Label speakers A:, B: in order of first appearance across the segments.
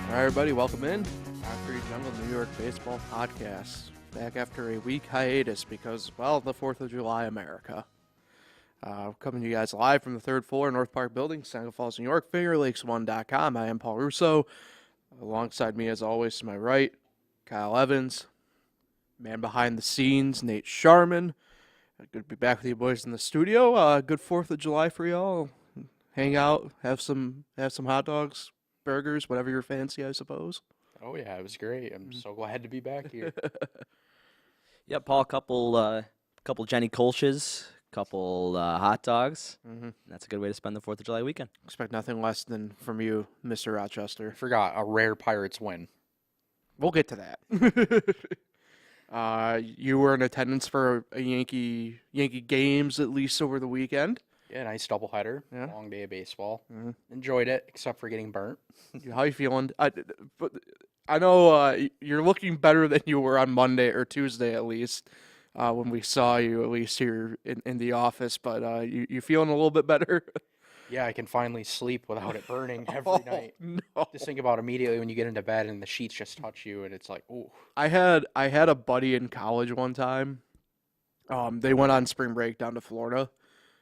A: All right, everybody, welcome in. Concrete Jungle New York Baseball Podcast. Back after a week hiatus because, well, the 4th of July, America. Coming to you guys live from the third floor, North Park Building, Seneca Falls, New York, FingerLakes1.com. I am Paul Russo. Alongside me, as always, to my right, Kyle Evans. Man behind the scenes, Nate Sharman. Good to be back with you boys in the studio. Good 4th of July for y'all. Hang out, have some hot dogs, burgers, whatever you're fancy, I suppose.
B: Oh yeah, it was great. I'm so glad to be back here.
C: Yep, Paul, couple Jenny Kolsch's, couple hot dogs.
A: Mm-hmm.
C: That's a good way to spend the 4th of July weekend.
A: Expect nothing less than from you, Mr. Rochester.
B: Forgot a rare Pirates win.
A: We'll get to that. You were in attendance for a Yankee games at least over the weekend.
B: Yeah, nice doubleheader.
A: Yeah.
B: Long day of baseball.
A: Mm-hmm.
B: Enjoyed it, except for getting burnt.
A: How you feeling? I know you're looking better than you were on Monday or Tuesday at least when we saw you at least here in the office. But you feeling a little bit better?
B: Yeah, I can finally sleep without it burning every night.
A: No.
B: Just think about immediately when you get into bed and the sheets just touch you, and it's like, ooh.
A: I had a buddy in college one time. They went on spring break down to Florida,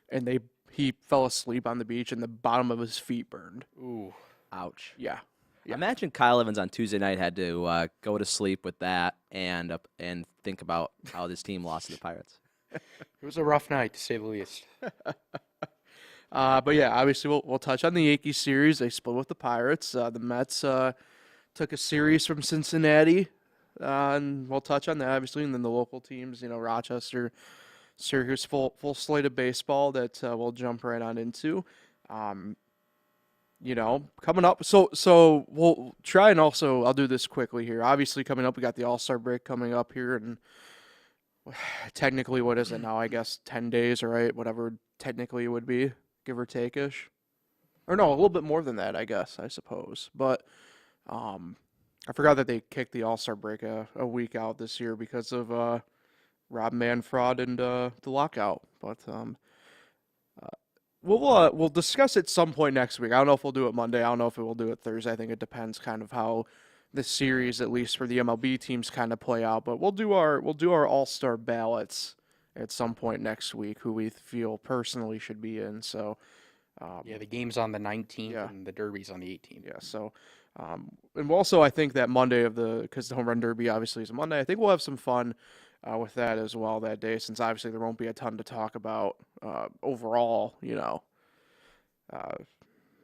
A: and he fell asleep on the beach, and the bottom of his feet burned.
B: Ooh.
C: Ouch.
A: Yeah.
C: Imagine Kyle Evans on Tuesday night had to go to sleep with that and think about how this team lost to the Pirates.
B: It was a rough night, to say the least.
A: But yeah, obviously we'll touch on the Yankees series. They split with the Pirates. The Mets took a series from Cincinnati, and we'll touch on that obviously. And then the local teams, Rochester, Syracuse, full slate of baseball that we'll jump right on into. Coming up. So we'll try and also I'll do this quickly here. Obviously coming up, we got the All-Star break coming up here, and technically, what is it now? I guess 10 days, right? Whatever technically it would be. Give or take-ish. Or no, a little bit more than that, I guess, I suppose. But I forgot that they kicked the All-Star break a week out this year because of Rob Manfred and the lockout. But we'll discuss it some point next week. I don't know if we'll do it Monday. I don't know if we'll do it Thursday. I think it depends kind of how this series, at least for the MLB teams, kind of play out. But we'll do our All-Star ballots at some point next week, who we feel personally should be in. So,
B: Yeah, the game's on the 19th
A: Yeah.
B: and the Derby's on the 18th.
A: yeah. So, and we'll also, I think that Monday because the Home Run Derby obviously is a Monday, I think we'll have some fun with that as well that day, since obviously there won't be a ton to talk about overall,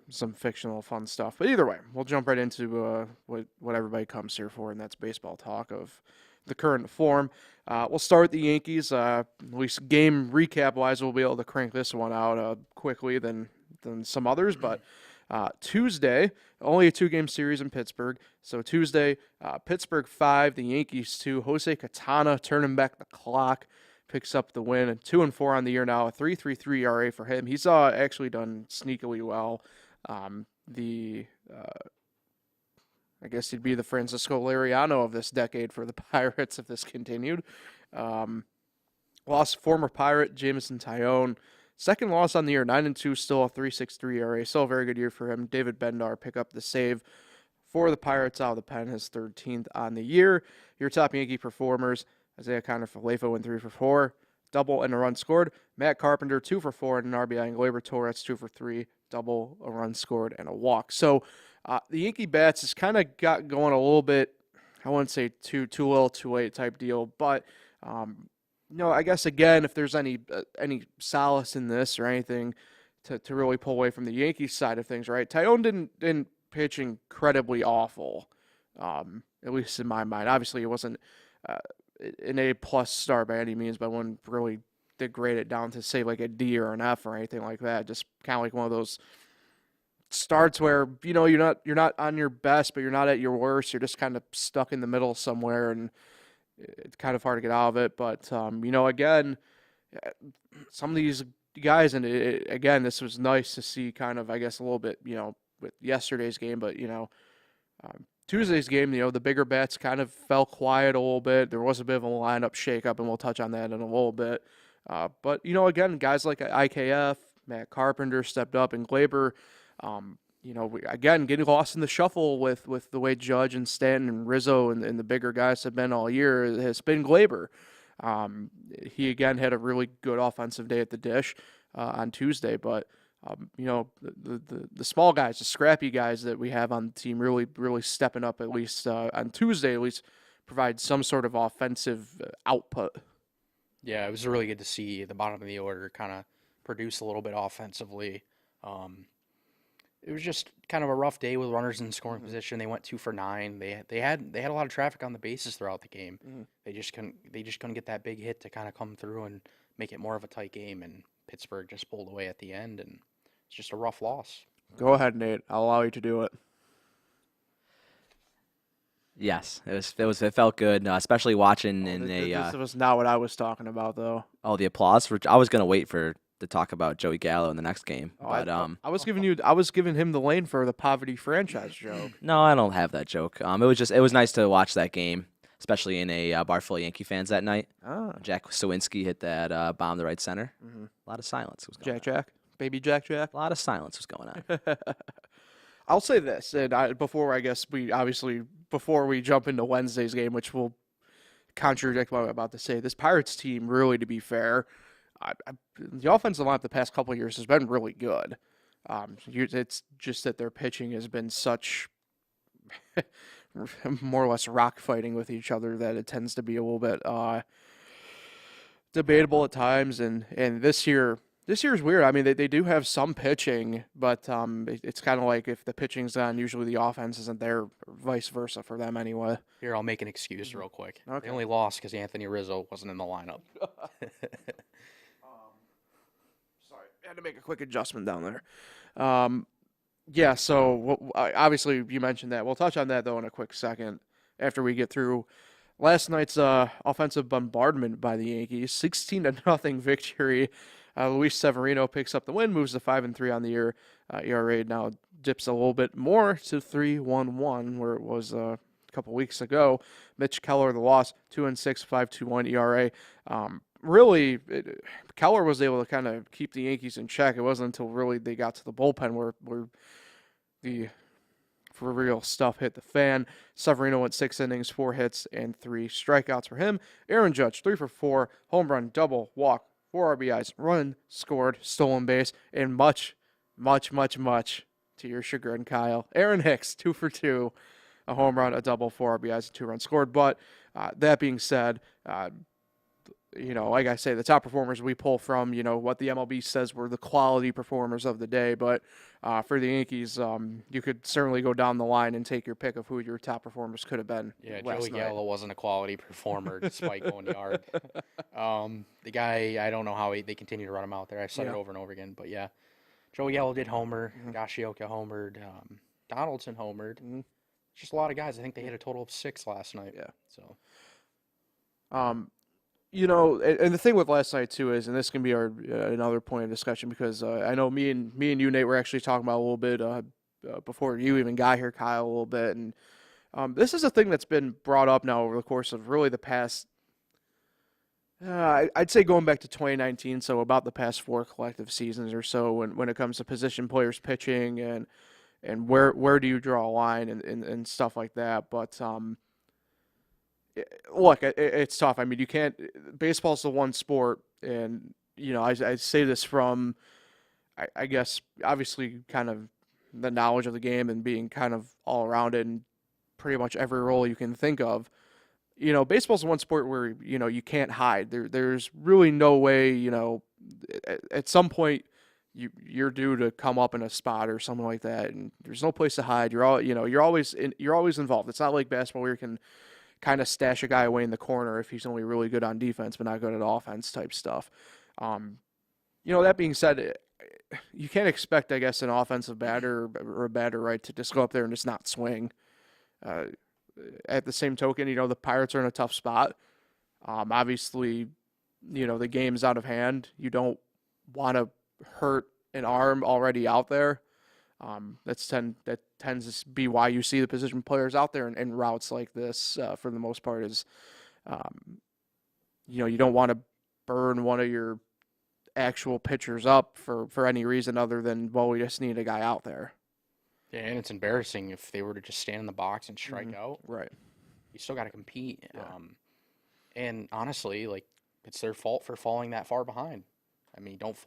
A: some fictional fun stuff. But either way, we'll jump right into what everybody comes here for, and that's baseball talk of the current form. We'll start with the Yankees. At least game recap-wise, we'll be able to crank this one out quickly than some others. But Tuesday, only a 2-game series in Pittsburgh. So Tuesday, Pittsburgh 5, the Yankees 2. Jose Quintana turning back the clock, picks up the win. 2-4 on the year now, a 3.33 ERA for him. He's actually done sneakily well. I guess he'd be the Francisco Liriano of this decade for the Pirates if this continued. Lost former Pirate Jameson Taillon. Second loss on the year, 9-2, still a 3.63 ERA. Still a very good year for him. David Bednar pick up the save for the Pirates out of the pen, his 13th on the year. Your top Yankee performers, Isaiah Kiner-Falefa went 3 for 4. Double and a run scored. Matt Carpenter, 2 for 4 and an RBI. And Gleyber Torres, 2 for 3. Double, a run scored, and a walk. So the Yankee bats has kind of got going a little bit, I wouldn't say too little, too late type deal. But, I guess, again, if there's any solace in this or anything to really pull away from the Yankees side of things, right? Taillon didn't pitch incredibly awful, at least in my mind. Obviously, it wasn't an A+ star by any means, but I wouldn't really degrade it down to, say, like a D or an F or anything like that. Just kind of like one of those starts where, you're not on your best, but you're not at your worst. You're just kind of stuck in the middle somewhere, and it's kind of hard to get out of it. But, again, some of these guys, and again, this was nice to see kind of, I guess, a little bit, with yesterday's game, but, Tuesday's game, the bigger bats kind of fell quiet a little bit. There was a bit of a lineup shakeup, and we'll touch on that in a little bit. But, again, guys like IKF, Matt Carpenter stepped up, and Gleyber, again, getting lost in the shuffle with the way Judge and Stanton and Rizzo and the bigger guys have been all year has been Glaber. He again had a really good offensive day at the dish on Tuesday, but the small guys, the scrappy guys that we have on the team really stepping up, at least on Tuesday, at least provide some sort of offensive output.
B: Yeah, it was really good to see the bottom of the order kind of produce a little bit offensively. It was just kind of a rough day with runners in scoring position. They went 2 for 9. They had a lot of traffic on the bases throughout the game. They just couldn't get that big hit to kind of come through and make it more of a tight game. And Pittsburgh just pulled away at the end, and it's just a rough loss.
A: Go ahead, Nate. I'll allow you to do it.
C: Yes, it felt good, especially watching
A: This was not what I was talking about, though.
C: the applause for. I was gonna wait to talk about Joey Gallo in the next game, but
A: I was giving him the lane for the poverty franchise joke.
C: no, I don't have that joke. It was nice to watch that game, especially in a bar full of Yankee fans that night. Jack Sawinski hit that bomb to right center. A lot of silence was going on.
A: Jack, baby Jack.
C: A lot of silence was going on.
A: I'll say this, and before we jump into Wednesday's game, which will contradict what I'm about to say, this Pirates team, really, to be fair, the offensive line the past couple of years has been really good. It's just that their pitching has been such more or less rock fighting with each other that it tends to be a little bit debatable at times. And this year's weird. I mean, they do have some pitching, but it's kind of like if the pitching's on, usually the offense isn't there, or vice versa for them anyway.
B: Here, I'll make an excuse real quick.
A: Okay.
B: They only lost because Anthony Rizzo wasn't in the lineup.
A: Sorry, I had to make a quick adjustment down there. Yeah, so obviously you mentioned that. We'll touch on that, though, in a quick second after we get through last night's offensive bombardment by the Yankees. 16-0 victory. Luis Severino picks up the win, moves to 5-3 on the year. ERA now dips a little bit more to 3.11, where it was a couple weeks ago. Mitch Keller, the loss, 2-6, 5.21 ERA. Really, Keller was able to kind of keep the Yankees in check. It wasn't until really they got to the bullpen where the for real stuff hit the fan. Severino went 6 innings, 4 hits, and 3 strikeouts for him. Aaron Judge, 3 for 4, home run, double, walk, 4 RBIs, run, scored, stolen base, and much to your chagrin, Kyle. Aaron Hicks, 2 for 2, a home run, a double, 4 RBIs, and 2 runs scored. But that being said, like I say, the top performers we pull from, what the MLB says were the quality performers of the day. But for the Yankees, you could certainly go down the line and take your pick of who your top performers could have been.
B: Yeah,
A: last
B: Joey
A: night.
B: Gallo wasn't a quality performer despite going yard. The guy, I don't know how they continue to run him out there. I've said it over and over again. But, yeah, Joey Gallo did homer. Gashioka homered. Donaldson homered. Just a lot of guys. I think they hit a total of 6 last night.
A: Yeah.
B: So.
A: And the thing with last night too is, and this can be our another point of discussion, because I know me and you, Nate, were actually talking about a little bit before you even got here, Kyle, a little bit, and this is a thing that's been brought up now over the course of really the past, I'd say going back to 2019, so about the past 4 collective seasons or so, when it comes to position players pitching and where do you draw a line and stuff like that, but look, it's tough. I mean, you can't. Baseball's the one sport, and I say this from, I guess, obviously, kind of the knowledge of the game and being kind of all around it in pretty much every role you can think of. Baseball's the one sport where you can't hide. There's really no way. At some point, you're due to come up in a spot or something like that, and there's no place to hide. You're always involved. It's not like basketball where you can kind of stash a guy away in the corner if he's only really good on defense but not good at offense type stuff. That being said, you can't expect, I guess, an offensive batter or a batter, right, to just go up there and just not swing. At the same token, the Pirates are in a tough spot. Obviously, the game's out of hand. You don't want to hurt an arm already out there. That tends to be why you see the position players out there in routes like this for the most part is, you don't want to burn one of your actual pitchers up for any reason other than, well, we just need a guy out there.
B: Yeah, and it's embarrassing if they were to just stand in the box and strike out.
A: Right.
B: You still got to compete.
A: Yeah.
B: And honestly, like it's their fault for falling that far behind. I mean, don't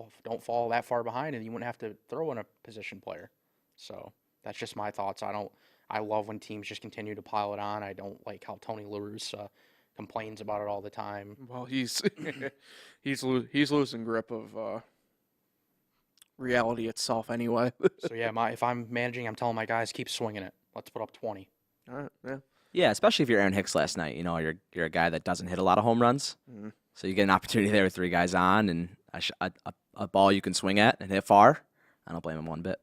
B: fall that far behind, and you wouldn't have to throw in a position player. So that's just my thoughts. I love when teams just continue to pile it on. I don't like how Tony La Russa complains about it all the time.
A: Well, he's he's losing grip of reality itself anyway.
B: So yeah, if I'm managing, I'm telling my guys keep swinging it. Let's put up 20.
A: All right. Yeah.
C: Yeah, especially if you're Aaron Hicks last night. You're a guy that doesn't hit a lot of home runs, so you get an opportunity there with 3 guys on and a ball you can swing at and hit far. I don't blame him one bit.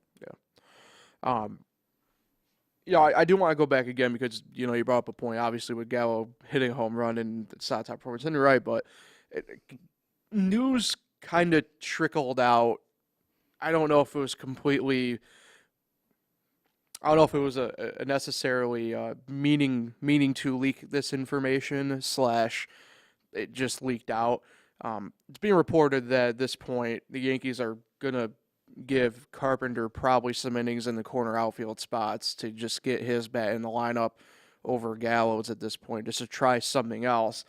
A: Yeah, I do want to go back again because you brought up a point. Obviously, with Gallo hitting a home run and it's not top performance, and you're right. But news kind of trickled out. I don't know if it was completely. I don't know if it was a necessarily meaning to leak this information / it just leaked out. It's being reported that at this point the Yankees are gonna give Carpenter probably some innings in the corner outfield spots to just get his bat in the lineup over Gallo's at this point, just to try something else.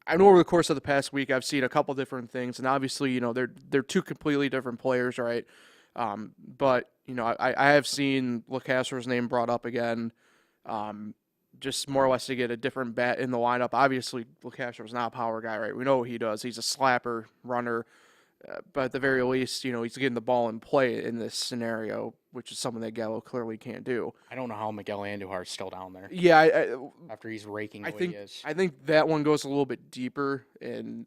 A: I know over the course of the past week I've seen a couple different things, and obviously they're 2 completely different players, right? But I have seen LeCastro's name brought up again, just more or less to get a different bat in the lineup. Obviously, LeCastro's not a power guy, right? We know what he does. He's a slapper runner, but at the very least, he's getting the ball in play in this scenario, which is something that Gallo clearly can't do.
B: I don't know how Miguel Andujar's still down there.
A: Yeah,
B: after he's raking the way he is.
A: I think that one goes a little bit deeper, and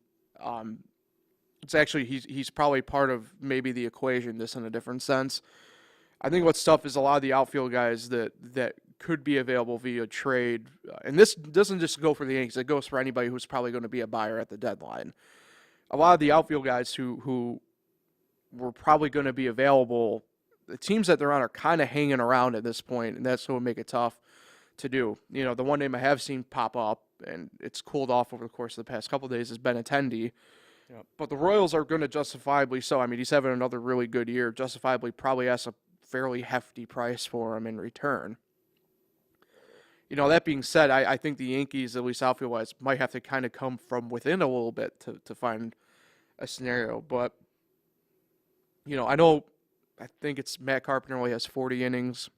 A: it's actually he's probably part of maybe the equation, just in a different sense. I think what's tough is a lot of the outfield guys that could be available via trade, and this doesn't just go for the Yankees, it goes for anybody who's probably going to be a buyer at the deadline. A lot of the outfield guys who were probably going to be available, the teams that they're on are kind of hanging around at this point, and that's what would make it tough to do. The one name I have seen pop up, and it's cooled off over the course of the past couple of days, is Benintendi.
B: Yep.
A: But the Royals are going to justifiably so. I mean, he's having another really good year. Justifiably probably ask a fairly hefty price for him in return. That being said, I think the Yankees, at least outfield-wise, might have to kind of come from within a little bit to find a scenario. But, I think it's Matt Carpenter only has 40 innings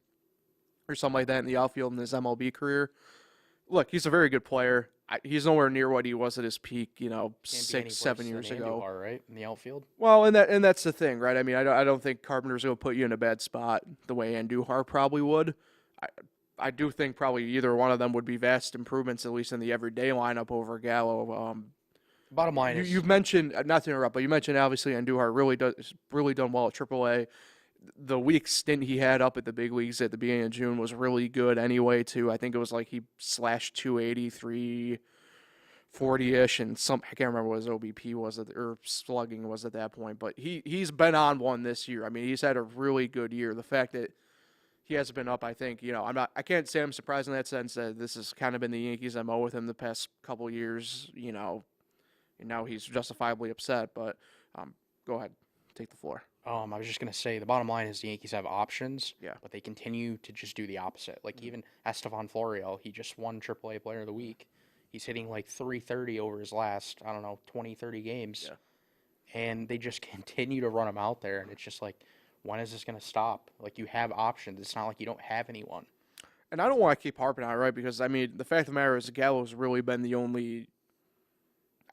A: or something like that in the outfield in his MLB career. Look, he's a very good player. He's nowhere near what he was at his peak, 6, 7 years ago.
B: Andujar, right, in the outfield.
A: Well, and that's the thing, right? I mean, I don't think Carpenter's going to put you in a bad spot the way Andujar probably would. I do think probably either one of them would be vast improvements, at least in the everyday lineup over Gallo.
B: Bottom line is
A: you've mentioned, not to interrupt, but you mentioned obviously Andujar really done well at AAA. The week stint he had up at the big leagues at the beginning of June was really good anyway, too. I think it was like he slashed 280, 340-ish, and I can't remember what his OBP was, or slugging was at that point, but he's been on one this year. I mean, he's had a really good year. The fact that he hasn't been up, I think, I can't say I'm surprised in that sense that this has kind of been the Yankees' MO with him the past couple of years, and now he's justifiably upset, but go ahead, take the floor.
B: I was just going to say, the bottom line is the Yankees have options,
A: Yeah.
B: but they continue to just do the opposite. Like, even Estevan Florial, he just won AAA Player of the Week. He's hitting like 330 over his last, 20, 30 games.
A: Yeah.
B: And they just continue to run him out there, and it's just like, when is this going to stop? Like, you have options. It's not like you don't have anyone.
A: And I don't want to keep harping on it, right? Because, I mean, the fact of the matter is Gallo's really been the only,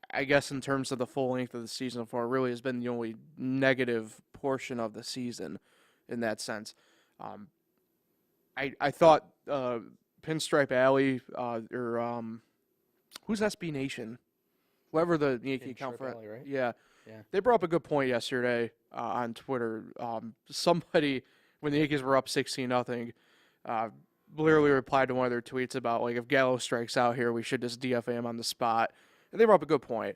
A: I guess in terms of the full length of the season so far, really has been the only negative portion of the season in that sense. I thought Pinstripe Alley who's SB Nation? Whoever the Yankee account for it.
B: Alley, right?
A: Yeah.
B: Yeah.
A: They brought up a good point yesterday on Twitter. Somebody, when the Yankees were up 16-0, literally replied to one of their tweets about, like, if Gallo strikes out here, we should just DFA him on the spot. And they brought up a good point.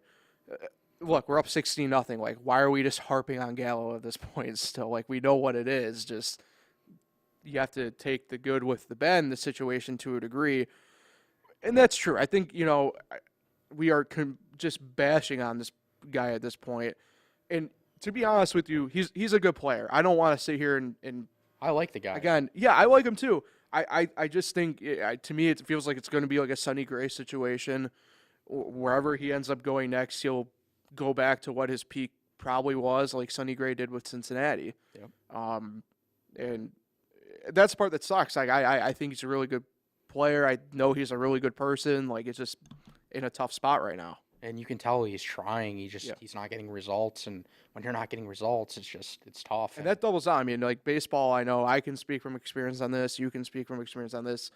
A: Look, we're up 16-0. Like, why are we just harping on Gallo at this point still? Like, we know what it is. Just, you have to take the good with the bad in the situation to a degree. And that's true. I think, we are just bashing on this guy at this point. And to be honest with you, he's a good player. I don't want to sit here and
B: I like the guy.
A: Again, yeah, I like him too. I just think, to me, it feels like it's going to be like a Sonny Gray situation. Wherever he ends up going next, he'll go back to what his peak probably was, like Sonny Gray did with Cincinnati.
B: Yep.
A: And that's the part that sucks. Like, I think he's a really good player. I know he's a really good person. Like, it's just in a tough spot right now.
B: And you can tell he's trying. He's not getting results. And when you're not getting results, it's tough.
A: And that doubles down. I mean, like baseball, I know I can speak from experience on this. You can speak from experience on this.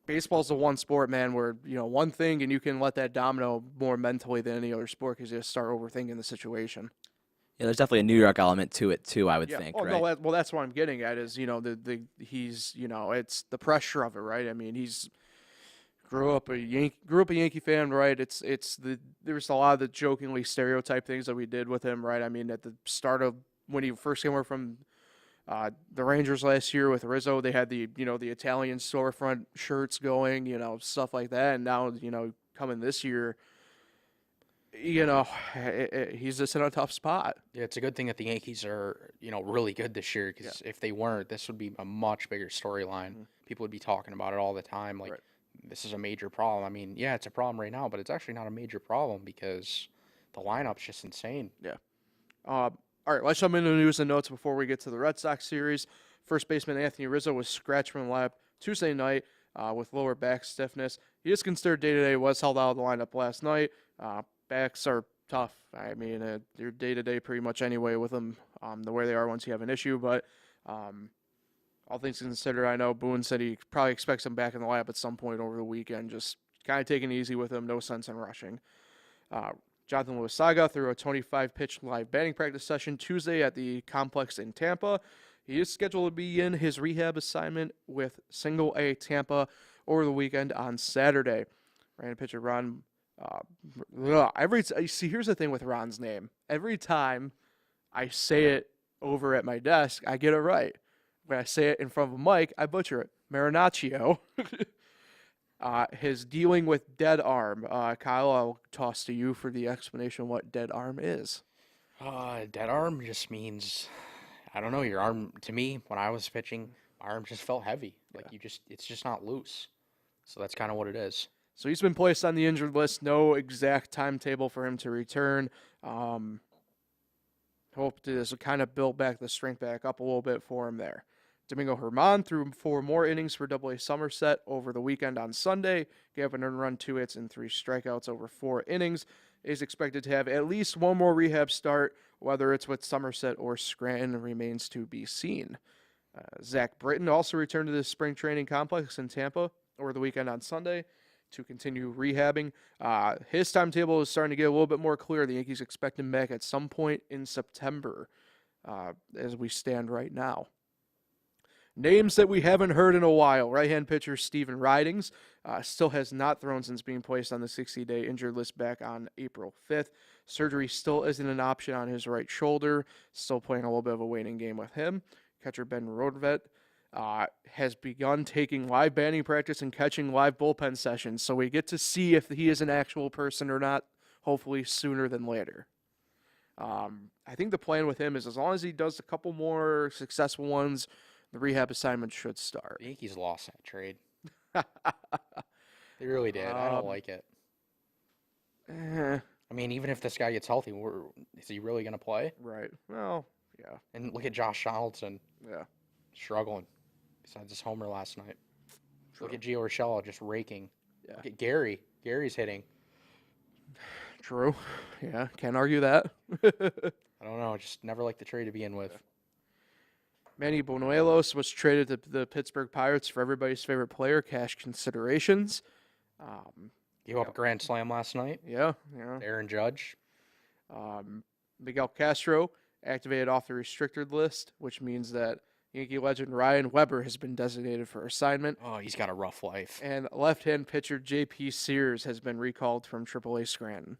A: Baseball's the one sport, man, where, one thing and you can let that domino more mentally than any other sport because you just start overthinking the situation.
C: Yeah, there's definitely a New York element to it too, I would think,
A: Oh,
C: right?
A: no, that's what I'm getting at is, he's, it's the pressure of it, right? I mean, he's grew up a Yankee fan, right? There's a lot of the jokingly stereotype things that we did with him, right? I mean, at the start of when he first came over from the Rangers last year with Rizzo, they had the Italian storefront shirts going, stuff like that. And now, coming this year, he's just in a tough spot.
B: Yeah, it's a good thing that the Yankees are, really good this year because if they weren't, this would be a much bigger storyline.
A: Mm-hmm.
B: People would be talking about it all the time. Like, this is a major problem. I mean, yeah, it's a problem right now, but it's actually not a major problem because the lineup's just insane.
A: Yeah. All right, let's jump into the news and notes before we get to the Red Sox series. First baseman Anthony Rizzo was scratched from the lineup Tuesday night with lower back stiffness. He is considered day-to-day, was held out of the lineup last night. Backs are tough. I mean, you're day-to-day pretty much anyway with them, the way they are once you have an issue. But all things considered, I know Boone said he probably expects him back in the lineup at some point over the weekend. Just kind of taking it easy with him. No sense in rushing. Jonathan Luisaga threw a 25-pitch live batting practice session Tuesday at the complex in Tampa. He is scheduled to begin his rehab assignment with Single A Tampa over the weekend on Saturday. Random pitcher Ron. Here's the thing with Ron's name. Every time I say it over at my desk, I get it right. When I say it in front of a mic, I butcher it. Marinaccio. His dealing with dead arm. Kyle, I'll toss to you for the explanation of what dead arm is.
B: Dead arm just means, I don't know, your arm, to me, when I was pitching, my arm just felt heavy. Like it's just not loose. So that's kind of what it is.
A: So he's been placed on the injured list. No exact timetable for him to return. Hope this will kind of build back the strength back up a little bit for him there. Domingo Germán threw 4 more innings for AA Somerset over the weekend on Sunday. Gave up an earned run, 2 hits, and 3 strikeouts over 4 innings. Is expected to have at least one more rehab start, whether it's with Somerset or Scranton remains to be seen. Zach Britton also returned to the spring training complex in Tampa over the weekend on Sunday to continue rehabbing. His timetable is starting to get a little bit more clear. The Yankees expect him back at some point in September as we stand right now. Names that we haven't heard in a while. Right-hand pitcher Steven Ridings still has not thrown since being placed on the 60-day injured list back on April 5th. Surgery still isn't an option on his right shoulder. Still playing a little bit of a waiting game with him. Catcher Ben Rodvet has begun taking live batting practice and catching live bullpen sessions. So we get to see if he is an actual person or not, hopefully sooner than later. I think the plan with him is as long as he does a couple more successful ones, the rehab assignment should start.
B: The Yankees lost that trade. They really did. I don't like it. I mean, even if this guy gets healthy, is he really going to play?
A: Right. Well, yeah.
B: And look at Josh Donaldson.
A: Yeah.
B: Struggling. Besides his homer last night.
A: True.
B: Look at Gio Urshela just raking.
A: Yeah.
B: Look at Gary. Gary's hitting.
A: True. Yeah. Can't argue that.
B: I don't know. Just never liked the trade to begin with.
A: Manny Bonuelos was traded to the Pittsburgh Pirates for everybody's favorite player, cash considerations.
B: Gave up a grand slam last night.
A: Yeah.
B: Aaron Judge.
A: Miguel Castro activated off the restricted list, which means that Yankee legend Ryan Weber has been designated for assignment.
B: Oh, he's got a rough life.
A: And left-hand pitcher J.P. Sears has been recalled from AAA Scranton.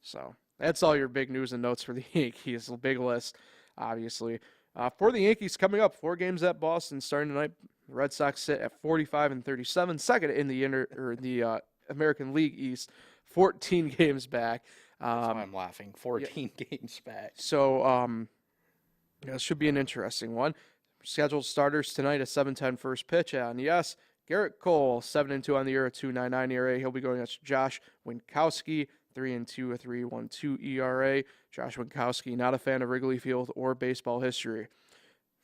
A: So that's all your big news and notes for the Yankees. A big list, obviously. For the Yankees, coming up, 4 games at Boston starting tonight. The Red Sox sit at 45-37, second in the American League East, 14 games back.
B: That's why I'm laughing. 14 games back.
A: So this should be an interesting one. Scheduled starters tonight, a 7:10 first pitch. And yes, Garrett Cole, 7-2 on the year, a 2.99 ERA. He'll be going against Josh Winkowski, 3-2, a 3.12 ERA. Josh Winkowski, not a fan of Wrigley Field or baseball history.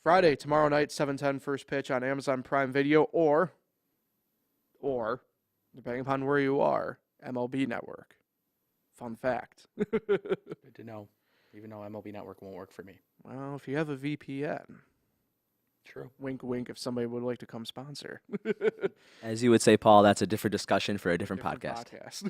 A: Friday, tomorrow night, 7:10 first pitch on Amazon Prime Video or, depending upon where you are, MLB Network. Fun fact.
B: Good to know. Even though MLB Network won't work for me.
A: Well, if you have a VPN.
B: True.
A: Wink, wink, if somebody would like to come sponsor.
C: As you would say, Paul, that's a different discussion for a different podcast.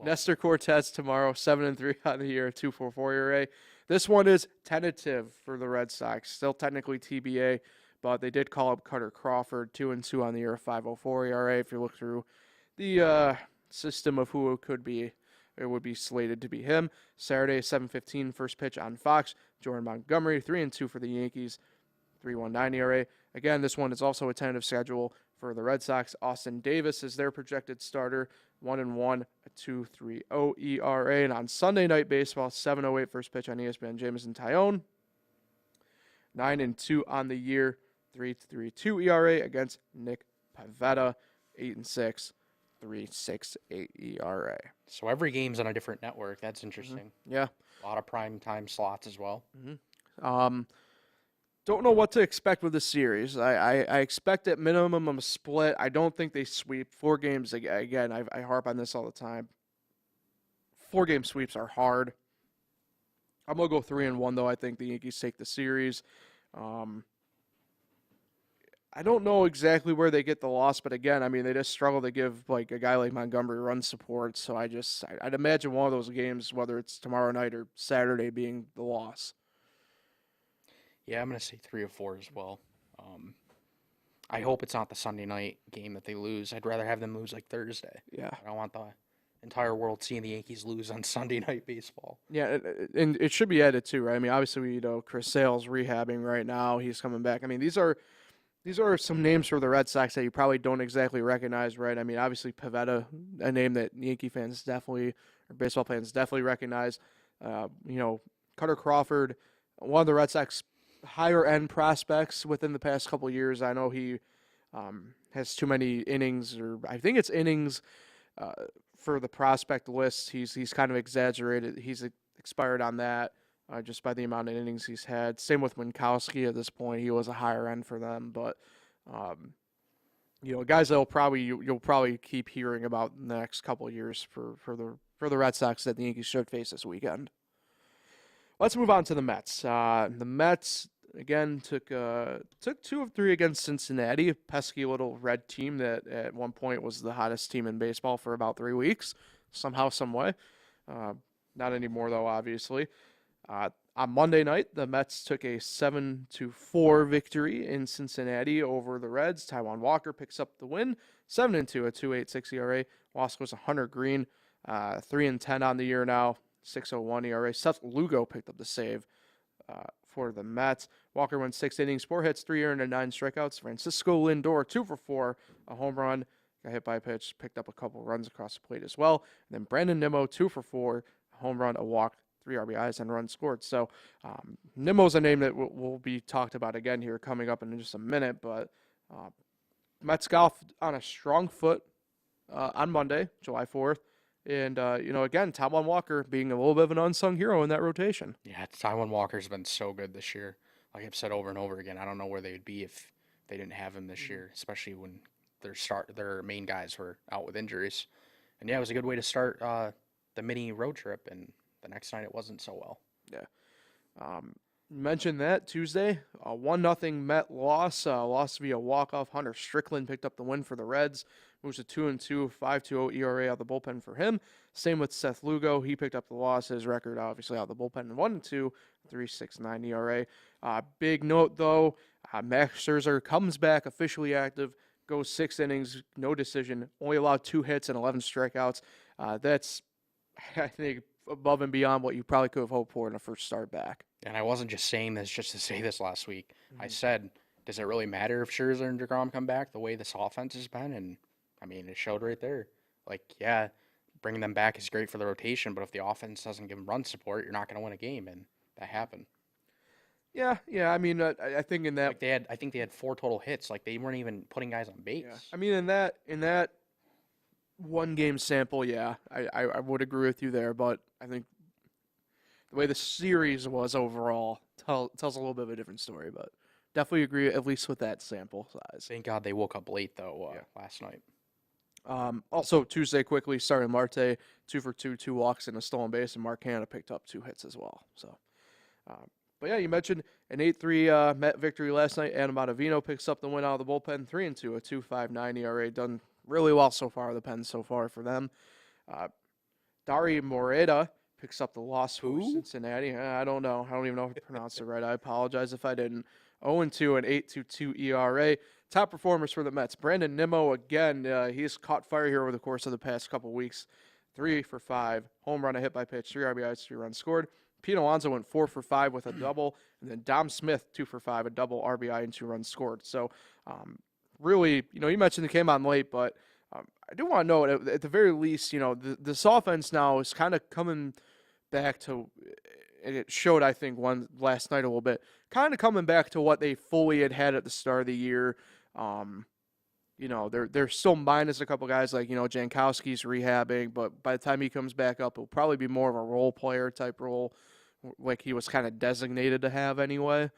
A: Nestor Cortez tomorrow, 7-3 on the year, 2.44 ERA. This one is tentative for the Red Sox. Still technically TBA, but they did call up Cutter Crawford, 2-2 on the year, 5.04 ERA. If you look through the system of who it could be, it would be slated to be him. Saturday, 7:15 first pitch on Fox. Jordan Montgomery, 3-2 for the Yankees, 3.19 ERA. Again, this one is also a tentative schedule for the Red Sox. Austin Davis is their projected starter, 1-1, a 2.30 ERA. And on Sunday Night Baseball, 7:08 first pitch on ESPN, Jameson Taillon, 9-2 on the year, 3.32 ERA against Nick Pivetta, 8-6, 3.68 ERA.
B: So every game's on a different network. That's interesting.
A: Yeah.
B: A lot of prime time slots as well.
A: Don't know what to expect with this series. I expect at minimum a split. I don't think they sweep. 4 games, again, I harp on this all the time. 4-game sweeps are hard. I'm going to go 3-1, though. I think the Yankees take the series. I don't know exactly where they get the loss, but again, I mean, they just struggle to give like a guy like Montgomery run support. So I'd imagine one of those games, whether it's tomorrow night or Saturday, being the loss.
B: Yeah, I'm going to say 3 or 4 as well. I hope it's not the Sunday night game that they lose. I'd rather have them lose like Thursday.
A: Yeah.
B: I don't want the entire world seeing the Yankees lose on Sunday night baseball.
A: Yeah, and it should be added too, right? I mean, obviously, Chris Sale's rehabbing right now. He's coming back. I mean, these are some names for the Red Sox that you probably don't exactly recognize, right? I mean, obviously, Pivetta, a name that Yankee fans definitely, or baseball fans definitely recognize. Cutter Crawford, one of the Red Sox higher-end prospects within the past couple of years. I know he has too many innings, or I think it's innings for the prospect list. He's kind of exaggerated. He's expired on that just by the amount of innings he's had. Same with Winkowski at this point. He was a higher end for them, but guys that you'll probably keep hearing about in the next couple of years for the Red Sox that the Yankees should face this weekend. Let's move on to the Mets. The Mets, again, took 2 of 3 against Cincinnati, a pesky little red team that at one point was the hottest team in baseball for about 3 weeks, somehow, some way. Not anymore, though, obviously. On Monday night, the Mets took a 7-4 victory in Cincinnati over the Reds. Taijuan Walker picks up the win, 7-2, a 2.86 ERA. Loss goes to Hunter Green, 3-10 on the year now. 6.01 ERA. Seth Lugo picked up the save for the Mets. Walker went 6 innings, 4 hits, 3 earned, and 9 strikeouts. Francisco Lindor, 2 for 4, a home run. Got hit by a pitch, picked up a couple runs across the plate as well. And then Brandon Nimmo, 2 for 4, a home run, a walk, 3 RBIs, and runs scored. So Nimmo's a name that will be talked about again here coming up in just a minute. But Mets golf on a strong foot on Monday, July 4th. And, again, Taijuan Walker being a little bit of an unsung hero in that rotation.
B: Yeah, Taijuan Walker's been so good this year. Like I've said over and over again, I don't know where they would be if they didn't have him this year, especially when their main guys were out with injuries. And, yeah, it was a good way to start the mini road trip, and the next night it wasn't so well.
A: Yeah. Mentioned that Tuesday, 1-0 Met loss via walk-off. Hunter Strickland picked up the win for the Reds. Moves to 2-2, 5.20 ERA out of the bullpen for him. Same with Seth Lugo. He picked up the loss. His record, obviously, out of the bullpen, 1-2, 3.69 ERA. Big note, though, Max Scherzer comes back, officially active, goes 6 innings, no decision, only allowed 2 hits and 11 strikeouts. That's, I think, above and beyond what you probably could have hoped for in a first start back.
B: And I wasn't just saying this just to say this last week. I said, does it really matter if Scherzer and DeGrom come back the way this offense has been? And, I mean, it showed right there. Like, yeah, bringing them back is great for the rotation, but if the offense doesn't give them run support, you're not going to win a game, and that happened.
A: Yeah. I mean, I think in that,
B: I think they had 4 total hits. Like they weren't even putting guys on base.
A: yeah. I mean, in that one game sample, yeah, I would agree with you there. But I think the way the series was overall tells a little bit of a different story. But definitely agree at least with that sample size.
B: Thank God they woke up late though last night.
A: Also Tuesday quickly starting Marte 2 for 2, 2 walks and a stolen base, and Mark Hanna picked up 2 hits as well. So, but yeah, you mentioned an 8-3 Met victory last night. Adam Ottavino picks up the win out of the bullpen, 3-2, a 2.59 ERA, done really well so far. The Pens so far for them. Dari Moreta picks up the loss for Cincinnati. I don't know. I don't even know if I pronounced it right. I apologize if I didn't. 0-2, an 8.22 ERA. Top performers for the Mets. Brandon Nimmo, again, he's caught fire here over the course of the past couple weeks. 3 for 5. Home run, a hit by pitch, 3 RBIs, 3 runs scored. Pete Alonso went 4 for 5 with a double. And then Dom Smith, 2 for 5, a double RBI and 2 runs scored. So, really, you mentioned they came on late, but I do want to know, at the very least, this offense now is kind of coming back to, and it showed, I think, last night a little bit, kind of coming back to what they fully had at the start of the year. They're still minus a couple guys like, Jankowski's rehabbing, but by the time he comes back up, it'll probably be more of a role player type role, like he was kind of designated to have anyway.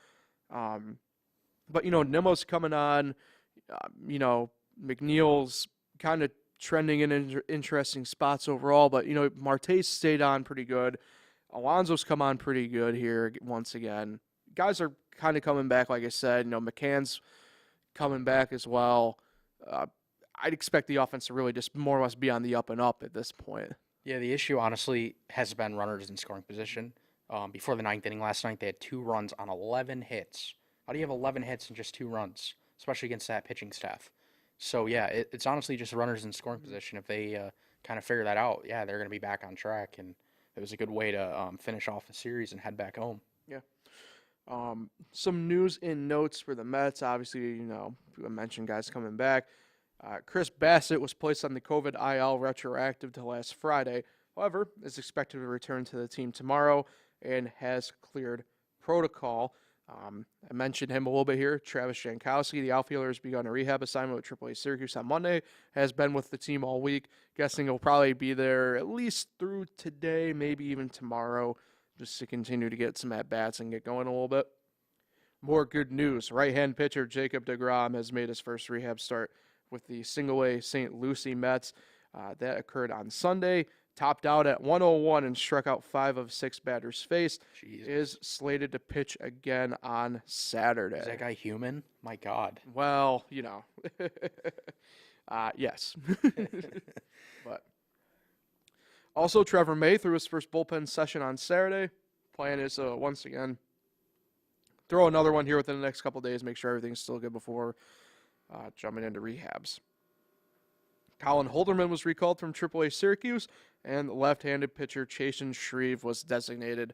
A: But Nimmo's coming on, McNeil's kind of trending in interesting spots overall, but Marte's stayed on pretty good. Alonso's come on pretty good here once again. Guys are kind of coming back, like I said. McCann's coming back as well. I'd expect the offense to really just more or less be on the up and up at this point.
B: Yeah, the issue honestly has been runners in scoring position. Before the 9th inning last night, they had 2 runs on 11 hits. How do you have 11 hits and just 2 runs, especially against that pitching staff? So yeah, it's honestly just runners in scoring position. If they kind of figure that out, yeah, they're going to be back on track, and it was a good way to finish off the series and head back home.
A: Yeah. Some news and notes for the Mets. Obviously, I mentioned guys coming back. Chris Bassett was placed on the COVID IL retroactive to last Friday. However, is expected to return to the team tomorrow and has cleared protocol. I mentioned him a little bit here. Travis Jankowski, the outfielder, has begun a rehab assignment with AAA Syracuse on Monday. Has been with the team all week. Guessing he'll probably be there at least through today, maybe even tomorrow, just to continue to get some at-bats and get going a little bit. More good news. Right-hand pitcher Jacob deGrom has made his first rehab start with the single-A St. Lucie Mets. That occurred on Sunday. Topped out at 101 and struck out 5 of 6 batters faced.
B: Jeez.
A: Is slated to pitch again on Saturday.
B: Is that guy human? My God.
A: Well, yes. But also, Trevor May threw his first bullpen session on Saturday. Plan is once again throw another one here within the next couple of days. Make sure everything's still good before jumping into rehabs. Colin Holderman was recalled from AAA Syracuse, and left-handed pitcher Chasen Shreve was designated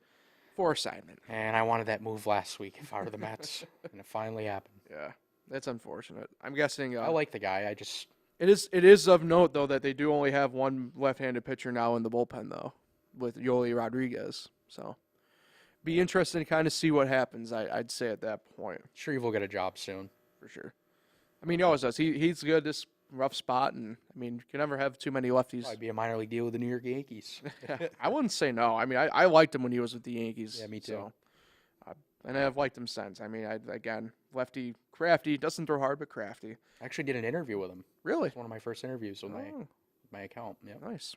A: for assignment.
B: And I wanted that move last week if I were the Mets, and it finally happened.
A: Yeah, that's unfortunate. I'm guessing.
B: I like the guy.
A: It is of note though that they do only have one left-handed pitcher now in the bullpen though, with Yoli Rodriguez. So, be interesting to kind of see what happens. I'd say at that point.
B: Shreve will get a job soon
A: for sure. I mean, he always does. He's good. This rough spot, and I mean, you can never have too many lefties.
B: Probably be a minor league deal with the New York Yankees.
A: I wouldn't say no. I mean, I liked him when he was with the Yankees.
B: Yeah, me too.
A: So, and I've liked him since. I mean, again, lefty, crafty, doesn't throw hard, but crafty.
B: I actually did an interview with him.
A: Really?
B: It's one of my first interviews with my account. Yeah.
A: Nice.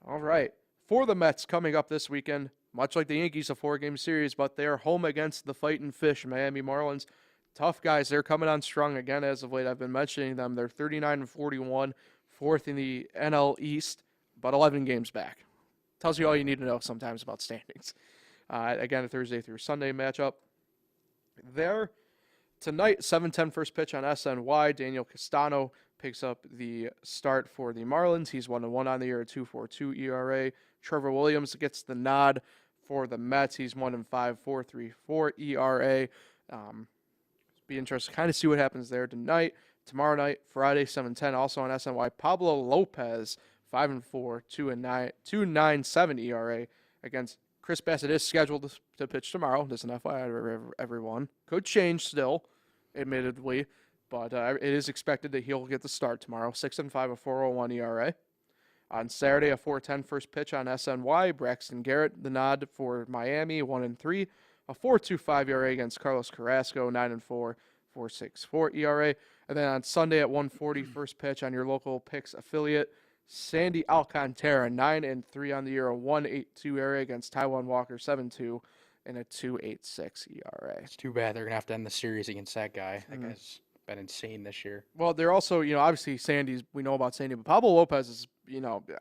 A: All right. For the Mets coming up this weekend, much like the Yankees, a 4-game series, but they're home against the Fightin' Fish, Miami Marlins. Tough guys. They're coming on strong again as of late. I've been mentioning them. They're 39-41, 4th in the NL East, but 11 games back. Tells you all you need to know sometimes about standings. Again, a Thursday through Sunday matchup. There tonight, 7:10 first pitch on SNY. Daniel Castano picks up the start for the Marlins. He's 1-1 on the year, 2.42 ERA. Trevor Williams gets the nod for the Mets. He's 1-5, 4.34 ERA. Be interested to kind of see what happens there tonight. Tomorrow night, Friday, 7:10, also on SNY. Pablo Lopez, 5-4, 2.97 ERA against Chris Bassett is scheduled to pitch tomorrow. Just an FYI to everyone. Could change still, admittedly, but it is expected that he'll get the start tomorrow. 6-5, a 4.01 ERA. On Saturday, a 4.10 first pitch on SNY. Braxton Garrett, the nod for Miami, 1-3. A 4.25 ERA against Carlos Carrasco, 9-4, 4.64 ERA. And then on Sunday at 1:40, first pitch on your local Picks affiliate, Sandy Alcantara, 9-3 on the year, a 1.82 ERA against Taijuan Walker, 7.2, and a 2.86 ERA.
B: It's too bad they're gonna have to end the series against that guy. That guy's been insane this year.
A: Well, they're also, obviously we know about Sandy, but Pablo Lopez is,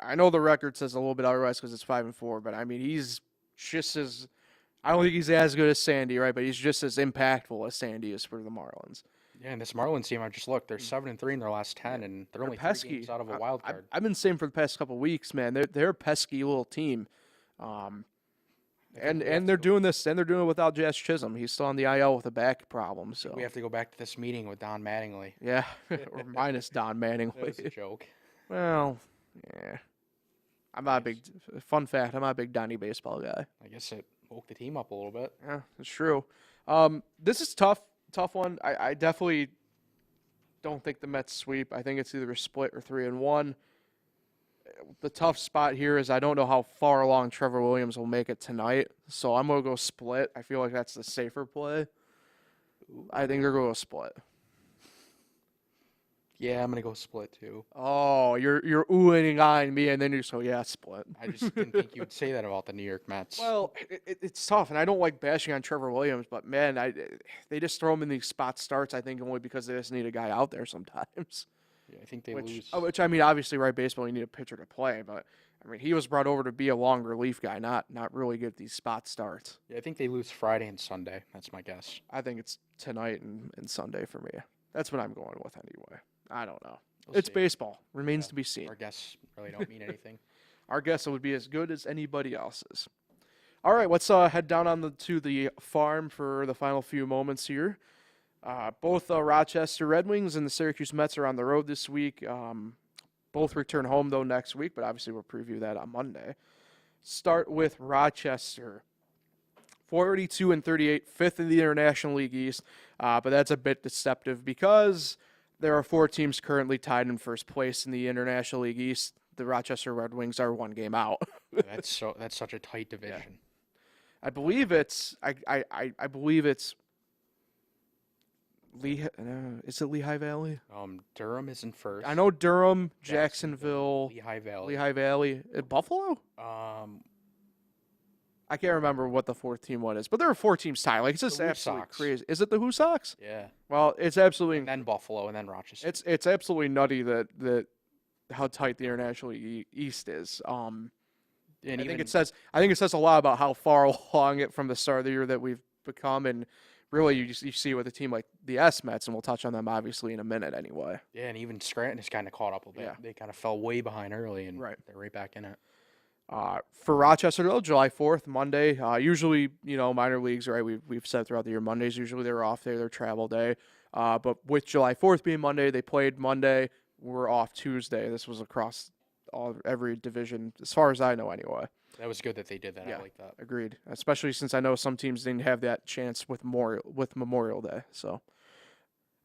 A: I know the record says a little bit otherwise because it's 5-4, but I mean, he's just as, I don't think he's as good as Sandy, right? But he's just as impactful as Sandy is for the Marlins.
B: Yeah, and this Marlins team, I just looked, they're 7-3 in their last 10, and they're only
A: pesky.
B: 3 games out of a wild card.
A: I've been saying for the past couple of weeks, man, they're a pesky little team. And they're doing this, and they're doing it without Jazz Chisholm. He's still on the IL with a back problem. So
B: We have to go back to this meeting with Don Mattingly.
A: yeah, or minus Don
B: That was
A: Mattingly.
B: a joke.
A: Well, yeah. I'm not a big. Fun fact: I'm not a big Donnie baseball guy.
B: I guess it woke the team up a little bit.
A: Yeah, it's true. This is tough one. I definitely don't think the Mets sweep. I think it's either a split or 3-1. The tough spot here is I don't know how far along Trevor Williams will make it tonight, so I'm gonna go split. I feel like that's the safer play. I think they're going to split.
B: Yeah, I'm gonna go split too.
A: Oh, you're oohing and eyeing me, and then you're split.
B: I just didn't think you would say that about the New York Mets.
A: Well, it's tough, and I don't like bashing on Trevor Williams, but man, they just throw him in these spot starts. I think only because they just need a guy out there sometimes.
B: Yeah, I think they
A: Which
B: lose.
A: I mean, obviously, right baseball, you need a pitcher to play, but I mean, he was brought over to be a long relief guy, not really get these spot starts.
B: Yeah, I think they lose Friday and Sunday. That's my guess.
A: I think it's tonight and Sunday for me. That's what I'm going with anyway. I don't know.
B: We'll
A: It's
B: see.
A: baseball. Remains to be seen.
B: Our guess really don't mean anything.
A: Our guess would be as good as anybody else's. All right, let's head down to the farm for the final few moments here. Both Rochester Red Wings and the Syracuse Mets are on the road this week. Both return home, though, next week, but obviously we'll preview that on Monday. Start with Rochester. 42-38, fifth in the International League East, but that's a bit deceptive because there are 4 teams currently tied in first place in the International League East. The Rochester Red Wings are 1 game out.
B: That's such a tight division.
A: I believe it's I believe it's is it Lehigh Valley?
B: Durham is in first.
A: I know Durham, Jacksonville,
B: Lehigh Valley.
A: Lehigh Valley, Buffalo. I can't remember what the 4th team was, but there are 4 teams tied. Like, it's just
B: The Who
A: absolutely
B: Sox.
A: crazy. Is it the Who Sox?
B: Yeah.
A: Well, it's absolutely
B: And then Buffalo, and then Rochester.
A: it's absolutely nutty that how tight the International League East is.
B: And
A: I think
B: even-
A: it says a lot about how far along it from the start of the year that we've become, and really you see with a team like the S-Mets, and we'll touch on them obviously in a minute anyway.
B: Yeah, and even Scranton has kind of caught up a bit.
A: Yeah.
B: They kind of fell way behind early, and
A: Right.
B: they're right back in it.
A: For Rochester, though, July 4th, Monday. Usually, minor leagues, right? We've said throughout the year, Mondays usually they're off day, their travel day. But with July 4th being Monday, they played Monday. We're off Tuesday. This was across every division, as far as I know, anyway.
B: That was good that they did that.
A: Yeah.
B: I like that.
A: Agreed. Especially since I know some teams didn't have that chance with Memorial Day. So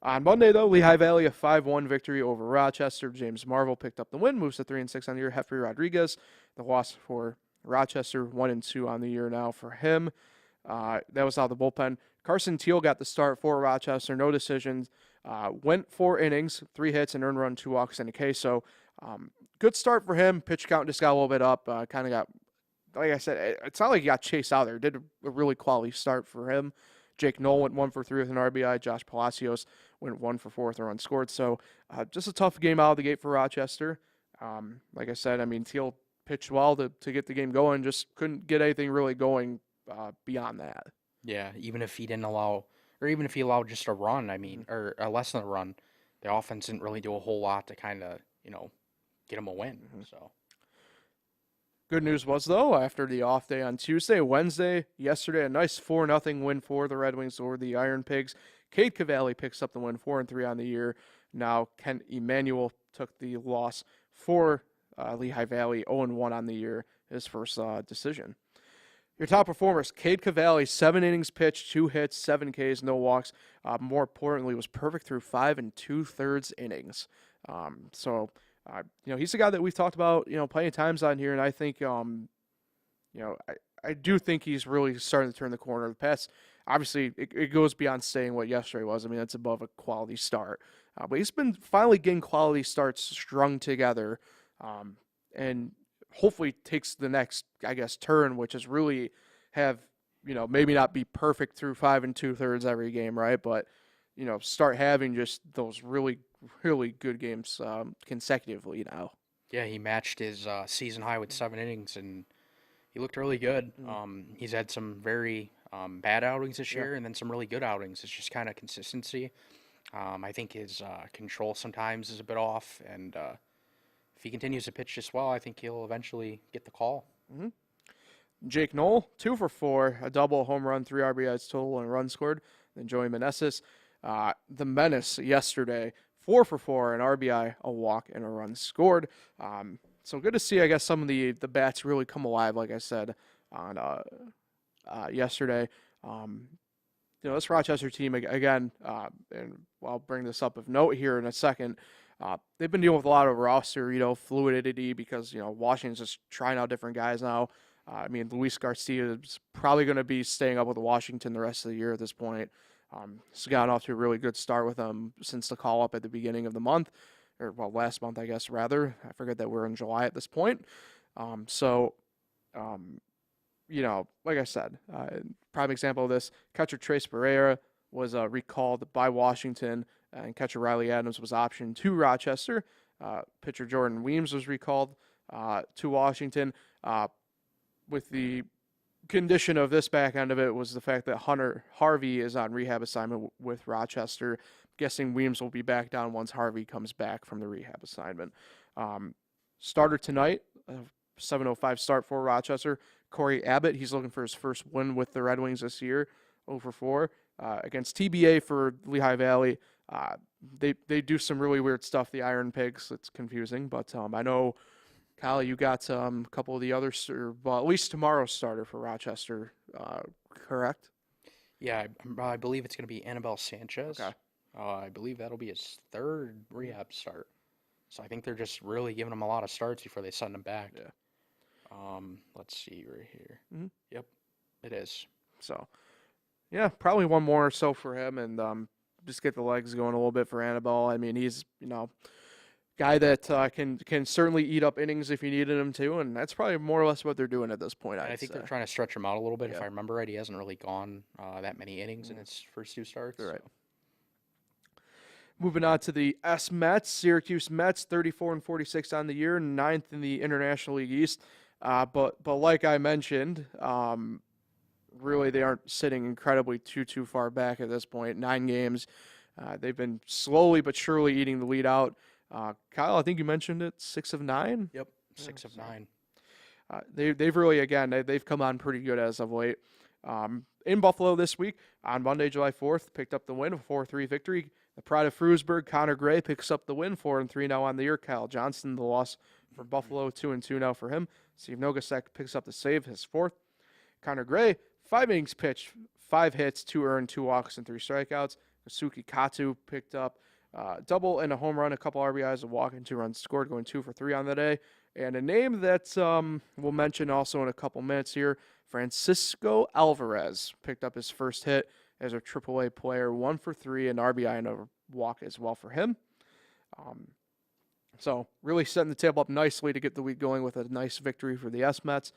A: on Monday, though, Lehigh Valley a 5-1 victory over Rochester. James Marvel picked up the win, moves to 3-6 on the year. Jeffrey Rodriguez, the loss for Rochester, 1-2 on the year now for him. That was out of the bullpen. Carson Teal got the start for Rochester, no decisions. Went 4 innings, 3 hits, and earned run, 2 walks, and a K. So good start for him. Pitch count just got a little bit up. Kind of got, like I said, it's not like he got chased out there. Did a really quality start for him. Jake Knoll went 1 for 3 with an RBI. Josh Palacios went 1 for 4 with a run scored. So just a tough game out of the gate for Rochester. Like I said, I mean, Teal pitched well to get the game going. Just couldn't get anything really going beyond that.
B: Yeah, even if he didn't allow, or even if he allowed just a run, I mean, or less than a run, the offense didn't really do a whole lot to kind of, get him a win. So
A: Good news was, though, after the off day on Wednesday, yesterday, a nice 4-0 win for the Red Wings over the Iron Pigs. Cade Cavalli picks up the win, 4-3 on the year. Now, Kent Emanuel took the loss for Lehigh Valley, 0-1 on the year, his first decision. Your top performers, Cade Cavalli, 7 innings pitched, 2 hits, 7 Ks, no walks. More importantly, was perfect through 5 2/3 innings. He's a guy that we've talked about, plenty of times on here, and I think, I do think he's really starting to turn the corner. The past, obviously, it goes beyond saying what yesterday was. I mean, that's above a quality start. But he's been finally getting quality starts strung together, and hopefully takes the next, I guess, turn, which is really have, maybe not be perfect through 5 2/3 every game, right? But, start having just those really, really good games consecutively now.
B: Yeah, he matched his season high with 7 innings, and he looked really good. He's had some very bad outings this year, and then some really good outings. It's just kind of consistency. I think his control sometimes is a bit off, and if he continues to pitch this well, I think he'll eventually get the call.
A: Jake Knoll, 2 for 4, a double, home run, 3 RBIs total, and a run scored. Then Joey Meneses, the menace yesterday, 4 for 4, an RBI, a walk, and a run scored. So good to see, I guess, some of the bats really come alive, like I said, on yesterday. This Rochester team, again, and I'll bring this up of note here in a second, they've been dealing with a lot of roster, fluidity because, Washington's just trying out different guys now. Luis Garcia is probably going to be staying up with Washington the rest of the year at this point. He's gotten off to a really good start with them since the call-up at the beginning of the month, or, last month, I guess, rather. I forget that we're in July at this point. Like I said, prime example of this, catcher Trace Pereira was recalled by Washington, and catcher Riley Adams was optioned to Rochester. Pitcher Jordan Weems was recalled to Washington. With the condition of this back end of it was the fact that Hunter Harvey is on rehab assignment with Rochester. Guessing Weems will be back down once Harvey comes back from the rehab assignment. Starter tonight, 7:05 start for Rochester. Corey Abbott, he's looking for his first win with the Red Wings this year, 0 for 4. Against TBA for Lehigh Valley, they do some really weird stuff, the Iron Pigs. It's confusing, but I know, Kyle, you got a couple of the others, at least tomorrow's starter for Rochester, correct?
B: Yeah, I believe it's going to be Annabelle Sanchez.
A: Okay.
B: I believe that'll be his 3rd rehab start. So I think they're just really giving him a lot of starts before they send him back.
A: Yeah.
B: Let's see right here.
A: Mm-hmm.
B: Yep, it is.
A: So, yeah, probably one more or so for him, and just get the legs going a little bit for Annabelle. He's guy that can certainly eat up innings if you needed him to, and that's probably more or less what they're doing at this point.
B: I think they're trying to stretch him out a little bit.
A: Yeah.
B: If I remember right, he hasn't really gone that many innings in his first 2 starts.
A: Right. Moving on to the S-Mets, Syracuse Mets, 34-46 on the year, 9th in the International League East. But like I mentioned, really they aren't sitting incredibly too far back at this point. 9 games. They've been slowly but surely eating the lead out. Kyle, I think you mentioned it, 6 of 9?
B: Yep, 6 of 9.
A: They've really, again, they've come on pretty good as of late. In Buffalo this week, on Monday, July 4th, picked up the win, a 4-3 victory. The pride of Frewsburg, Connor Gray, picks up the win, 4-3 now on the year. Kyle Johnson, the loss for Buffalo, 2-2 now for him. Steve Nogasek picks up the save, his 4th. Connor Gray, 5 innings pitched, 5 hits, 2 earned, 2 walks, and 3 strikeouts. Kasuki Katu picked up double and a home run, a couple RBIs, a walk, and 2 runs scored, going 2 for 3 on the day. And a name that we'll mention also in a couple minutes here, Francisco Alvarez picked up his first hit as a AAA player, 1 for 3, an RBI and a walk as well for him. So really setting the table up nicely to get the week going with a nice victory for the S-Mets.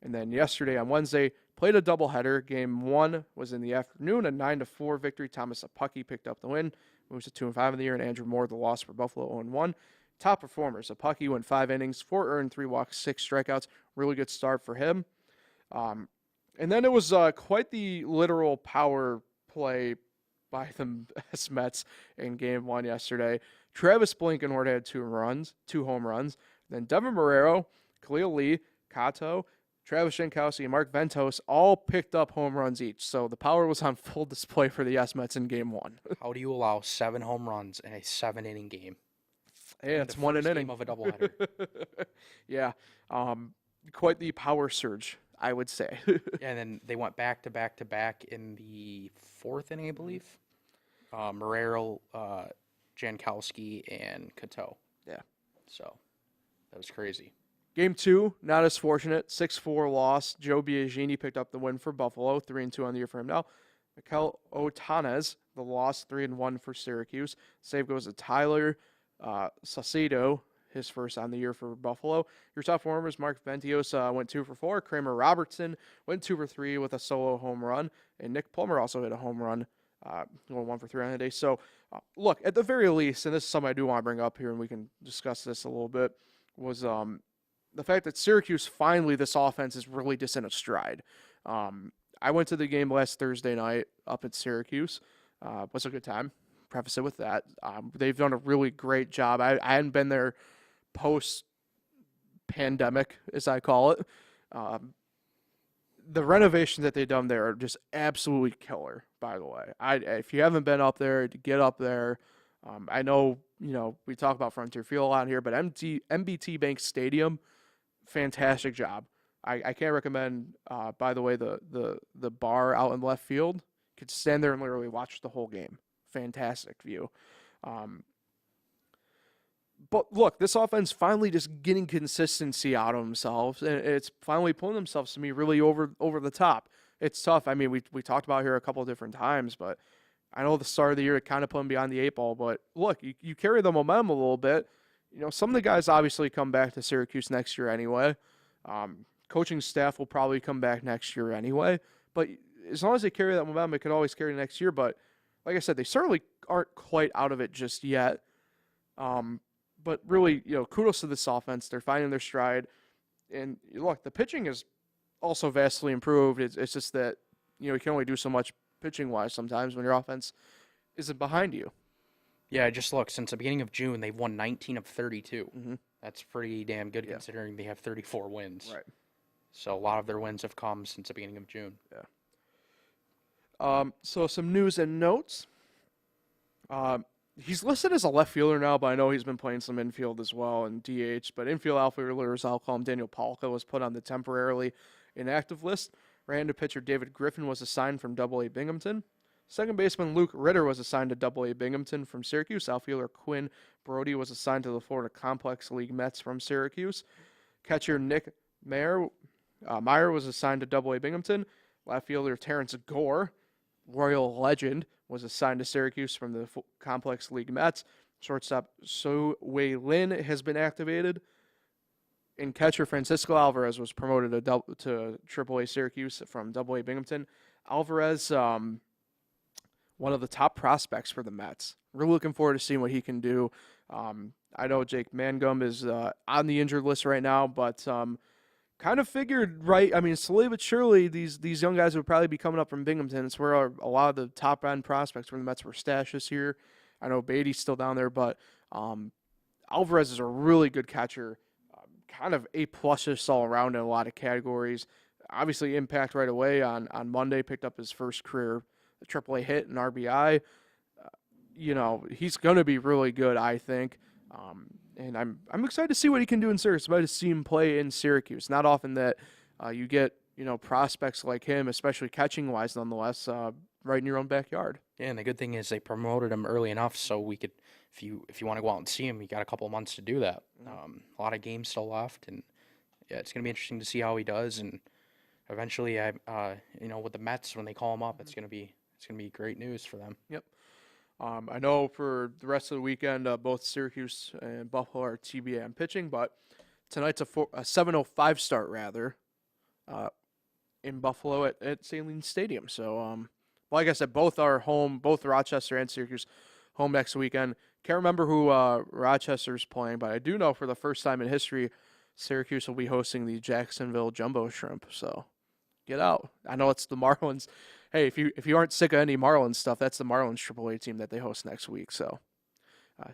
A: And then yesterday on Wednesday, played a doubleheader. Game 1 was in the afternoon, a 9-4 victory. Thomas Apucky picked up the win, moves to 2-5 in the year, and Andrew Moore the loss for Buffalo 0-1. Top performers, Apucky went 5 innings, 4 earned, 3 walks, 6 strikeouts. Really good start for him. And then it was quite the literal power play by the S-Mets in Game 1 yesterday. Travis Blinkenhorn had 2 home runs. Then Devin Marrero, Khalil Lee, Kato, Travis Jankowski, and Mark Ventos all picked up home runs each. So the power was on full display for the S-Mets in Game 1.
B: How do you allow 7 home runs in a 7-inning game?
A: Hey, it's 1 inning
B: Game of a doubleheader.
A: Yeah, quite the power surge I would say.
B: And then they went back to back to back in the 4th inning, I believe. Marrero, Jankowski, and Cato.
A: Yeah.
B: So that was crazy.
A: Game 2, not as fortunate. 6-4 loss. Joe Biagini picked up the win for Buffalo. 3-2 on the year for him now. Mikel Otanes, the loss, 3-1 for Syracuse. Save goes to Tyler Saucedo, his first on the year for Buffalo. Your top performers, Mark Ventios went 2 for 4. Kramer Robertson went 2 for 3 with a solo home run. And Nick Palmer also hit a home run, going 1 for 3 on the day. So, look, at the very least, and this is something I do want to bring up here, and we can discuss this a little bit, was the fact that Syracuse finally, this offense is really just in a stride. I went to the game last Thursday night up at Syracuse. It was a good time. Preface it with that. They've done a really great job. I hadn't been there post-pandemic, as I call it. The renovations that they've done there are just absolutely killer, by the way. If you haven't been up there, get up there. I know, we talk about Frontier Field a lot here, but MBT Bank Stadium, fantastic job. I can't recommend, by the way, the bar out in left field. You could stand there and literally watch the whole game. Fantastic view. But look, this offense finally just getting consistency out of themselves, and it's finally pulling themselves to me really over the top. It's tough. I mean, we talked about it here a couple of different times, but I know the start of the year it kind of put them behind the 8 ball. But look, you carry the momentum a little bit. Some of the guys obviously come back to Syracuse next year anyway. Coaching staff will probably come back next year anyway. But as long as they carry that momentum, it could always carry next year. But like I said, they certainly aren't quite out of it just yet. But really, kudos to this offense. They're finding their stride. And look, the pitching is also vastly improved. It's just that, you can only do so much pitching-wise sometimes when your offense isn't behind you.
B: Yeah, just look, since the beginning of June, they've won 19 of 32.
A: Mm-hmm.
B: That's pretty damn good considering they have 34 wins.
A: Right.
B: So a lot of their wins have come since the beginning of June.
A: Yeah. So some news and notes. He's listed as a left fielder now, but I know he's been playing some infield as well and DH. But infield outfielders, I'll call him Daniel Palka, was put on the temporarily inactive list. Right-handed pitcher David Griffin was assigned from AA Binghamton. Second baseman Luke Ritter was assigned to AA Binghamton from Syracuse. Outfielder Quinn Brody was assigned to the Florida Complex League Mets from Syracuse. Catcher Nick Meyer was assigned to AA Binghamton. Left fielder Terrence Gore, Royal legend, was assigned to Syracuse from the Complex League Mets. Shortstop So Wei Lin has been activated. And catcher Francisco Alvarez was promoted to AAA Syracuse from AA Binghamton. Alvarez, one of the top prospects for the Mets. Really looking forward to seeing what he can do. I know Jake Mangum is on the injured list right now, but kind of figured, right? I mean, slowly but surely, these young guys would probably be coming up from Binghamton. It's where a lot of the top-end prospects from the Mets were stashed this year. I know Beatty's still down there, but Alvarez is a really good catcher. Kind of A-plus all around in a lot of categories. Obviously, impact right away on Monday. Picked up his first career AAA hit and RBI. He's going to be really good, I think. And I'm excited to see what he can do in Syracuse. I'm excited to see him play in Syracuse. Not often that you get prospects like him, especially catching wise, nonetheless, right in your own backyard.
B: Yeah, and the good thing is they promoted him early enough, so we could, if you want to go out and see him, you got a couple of months to do that. A lot of games still left, and yeah, it's gonna be interesting to see how he does. And eventually, with the Mets when they call him up, it's gonna be great news for them.
A: Yep. I know for the rest of the weekend, both Syracuse and Buffalo are TBA on pitching, but tonight's a 7:05 start rather in Buffalo at Saline Stadium. So, like I said, both are home, both Rochester and Syracuse home next weekend. Can't remember who Rochester's playing, but I do know for the first time in history, Syracuse will be hosting the Jacksonville Jumbo Shrimp. So, get out. I know it's the Marlins. Hey, if you aren't sick of any Marlins stuff, that's the Marlins AAA team that they host next week. So,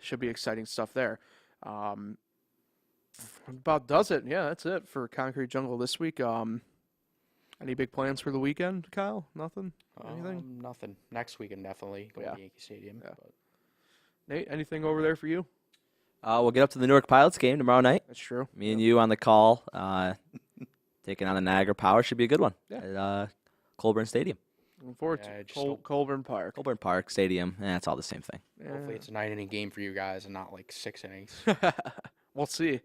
A: should be exciting stuff there. About does it. Yeah, that's it for Concrete Jungle this week. Any big plans for the weekend, Kyle? Nothing? Anything?
B: Nothing. Next weekend, definitely go to Yankee Stadium.
A: Yeah.
B: But
A: Nate, anything over there for you?
C: We'll get up to the Newark Pilots game tomorrow night.
A: That's true.
C: Me and you on the call. taking on the Niagara Power should be a good one
A: Yeah.
C: at Colburn Stadium.
A: Looking forward
B: Yeah, I
A: to
B: just hope-
A: Colburn Park.
C: Colburn Park Stadium, it's all the same thing.
B: Hopefully it's a 9-inning game for you guys and not like 6 innings.
A: We'll see.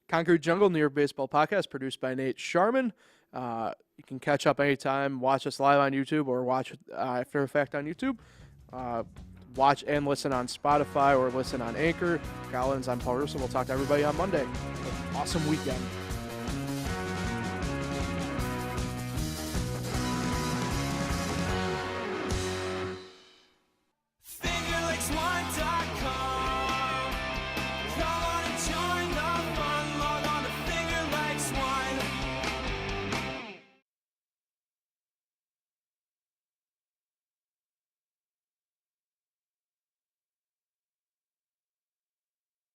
A: Concrete Jungle, New York Baseball Podcast, produced by Nate Sharman. You can catch up anytime, watch us live on YouTube or watch After Effect on YouTube. Watch and listen on Spotify or listen on Anchor. Collins, I'm Paul Russo. We'll talk to everybody on Monday. Awesome weekend.